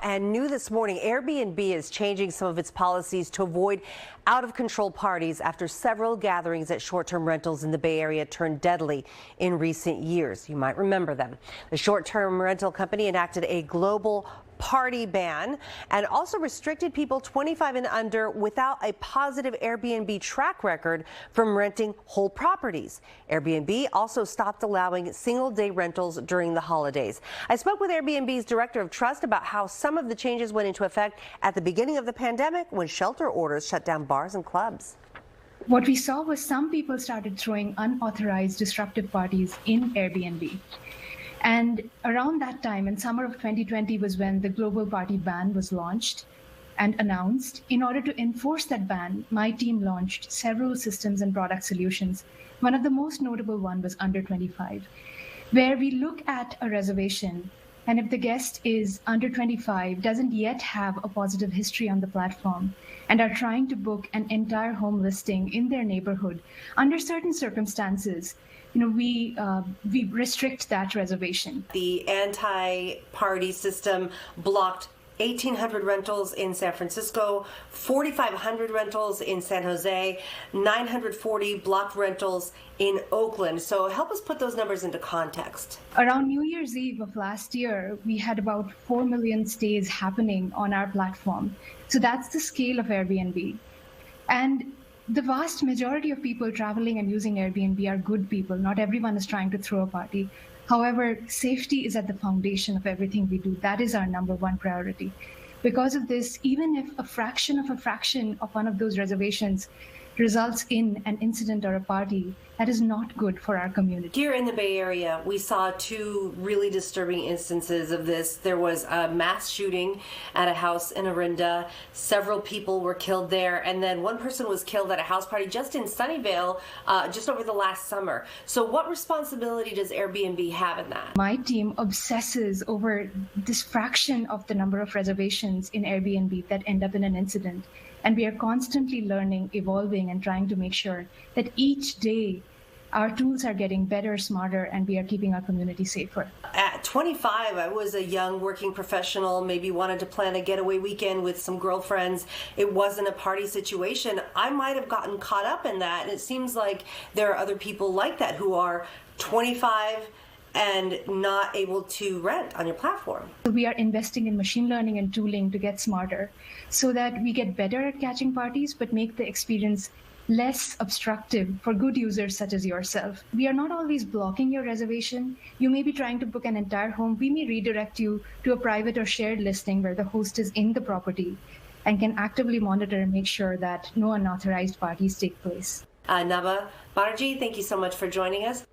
And new this morning, Airbnb is changing some of its policies to avoid out-of-control parties after several gatherings at short-term rentals in the Bay Area turned deadly in recent years. You might remember them. The short-term rental company enacted a global party ban and also restricted people 25 and under without a positive Airbnb track record from renting whole properties. Airbnb also stopped allowing single-day rentals during the holidays. I spoke with Airbnb's director of trust about how some of the changes went into effect at the beginning of the pandemic when shelter orders shut down bars and clubs. What we saw was some people started throwing unauthorized disruptive parties in Airbnb. And around that time, in summer of 2020, was when the global party ban was launched and announced. In order to enforce that ban, my team launched several systems and product solutions. One of the most notable one was Under 25, where we look at a reservation, and if the guest is under 25, doesn't yet have a positive history on the platform, and are trying to book an entire home listing in their neighborhood, under certain circumstances, we restrict that reservation. The anti-party system blocked 1,800 rentals in San Francisco, 4,500 rentals in San Jose, 940 blocked rentals in Oakland. So help us put those numbers into context. Around New Year's Eve of last year, we had about 4 million stays happening on our platform. So that's the scale of Airbnb. And the vast majority of people traveling and using Airbnb are good people. Not everyone is trying to throw a party. However, safety is at the foundation of everything we do. That is our number one priority. Because of this, even if a fraction of one of those reservations results in an incident or a party, that is not good for our community. Here in the Bay Area, we saw two really disturbing instances of this. There was a mass shooting at a house in Orinda. Several people were killed there, and then one person was killed at a house party just in Sunnyvale just over the last summer. So what responsibility does Airbnb have in that? My team obsesses over this fraction of the number of reservations in Airbnb that end up in an incident. And we are constantly learning, evolving, and trying to make sure that each day our tools are getting better, smarter, and we are keeping our community safer. At 25, I was a young working professional, maybe wanted to plan a getaway weekend with some girlfriends. It wasn't a party situation. I might have gotten caught up in that, and it seems like there are other people like that who are 25 and not able to rent on your platform. We are investing in machine learning and tooling to get smarter so that we get better at catching parties, but make the experience less obstructive for good users such as yourself. We are not always blocking your reservation. You may be trying to book an entire home. We may redirect you to a private or shared listing where the host is in the property and can actively monitor and make sure that no unauthorized parties take place. Nabarupa Banerjee, thank you so much for joining us.